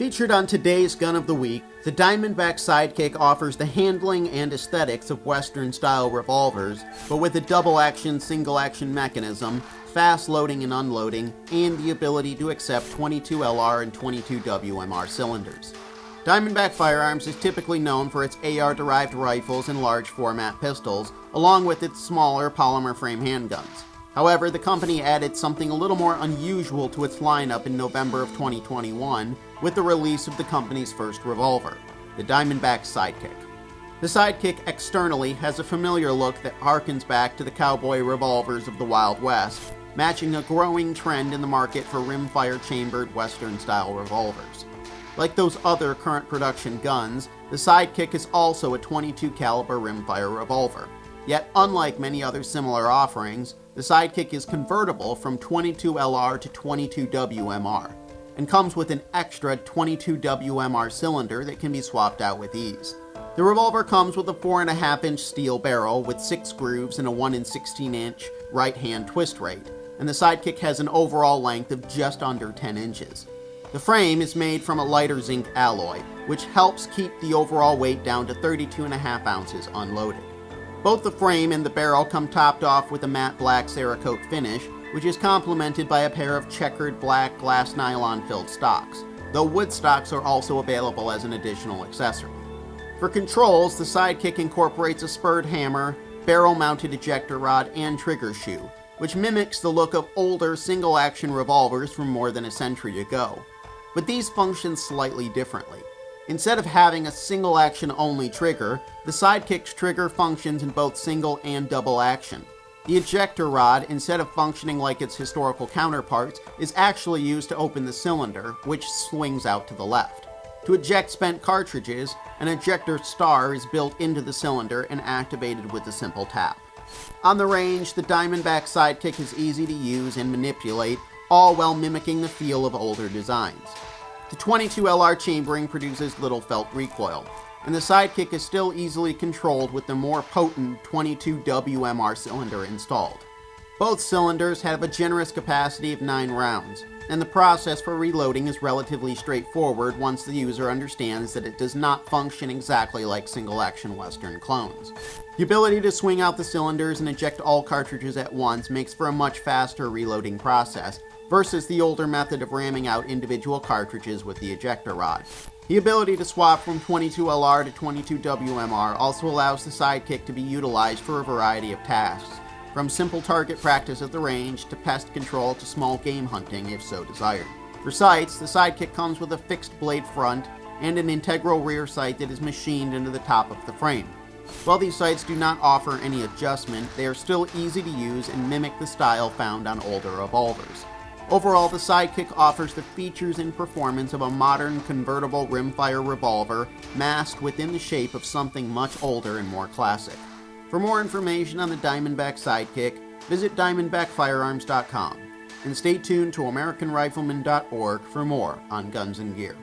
Featured on today's Gun of the Week, the Diamondback Sidekick offers the handling and aesthetics of Western-style revolvers, but with a double-action, single-action mechanism, fast loading and unloading, and the ability to accept 22 LR and 22 WMR cylinders. Diamondback Firearms is typically known for its AR-derived rifles and large-format pistols, along with its smaller polymer-frame handguns. However, the company added something a little more unusual to its lineup in November of 2021 with the release of the company's first revolver, the Diamondback Sidekick. The Sidekick externally has a familiar look that harkens back to the cowboy revolvers of the Wild West, matching a growing trend in the market for rimfire chambered Western-style revolvers. Like those other current production guns, the Sidekick is also a .22 caliber rimfire revolver. Yet, unlike many other similar offerings, the Sidekick is convertible from 22 LR to 22 WMR, and comes with an extra 22 WMR cylinder that can be swapped out with ease. The revolver comes with a 4.5-inch steel barrel with 6 grooves and a 1 16-inch right-hand twist rate, and the Sidekick has an overall length of just under 10 inches. The frame is made from a lighter zinc alloy, which helps keep the overall weight down to 32.5 ounces unloaded. Both the frame and the barrel come topped off with a matte black Cerakote finish, which is complemented by a pair of checkered black glass-nylon filled stocks, though wood stocks are also available as an additional accessory. For controls, the Sidekick incorporates a spurred hammer, barrel-mounted ejector rod, and trigger shoe, which mimics the look of older single-action revolvers from more than a century ago. But these function slightly differently. Instead of having a single action only trigger, the Sidekick's trigger functions in both single and double action. The ejector rod, instead of functioning like its historical counterparts, is actually used to open the cylinder, which swings out to the left. To eject spent cartridges, an ejector star is built into the cylinder and activated with a simple tap. On the range, the Diamondback Sidekick is easy to use and manipulate, all while mimicking the feel of older designs. The 22 LR chambering produces little felt recoil, and the Sidekick is still easily controlled with the more potent 22 WMR cylinder installed. Both cylinders have a generous capacity of 9 rounds, and the process for reloading is relatively straightforward once the user understands that it does not function exactly like single-action Western clones. The ability to swing out the cylinders and eject all cartridges at once makes for a much faster reloading process, versus the older method of ramming out individual cartridges with the ejector rod. The ability to swap from 22 LR to 22 WMR also allows the Sidekick to be utilized for a variety of tasks, from simple target practice at the range to pest control to small game hunting if so desired. For sights, the Sidekick comes with a fixed blade front and an integral rear sight that is machined into the top of the frame. While these sights do not offer any adjustment, they are still easy to use and mimic the style found on older revolvers. Overall, the Sidekick offers the features and performance of a modern convertible rimfire revolver masked within the shape of something much older and more classic. For more information on the Diamondback Sidekick, visit diamondbackfirearms.com and stay tuned to AmericanRifleman.org for more on guns and gear.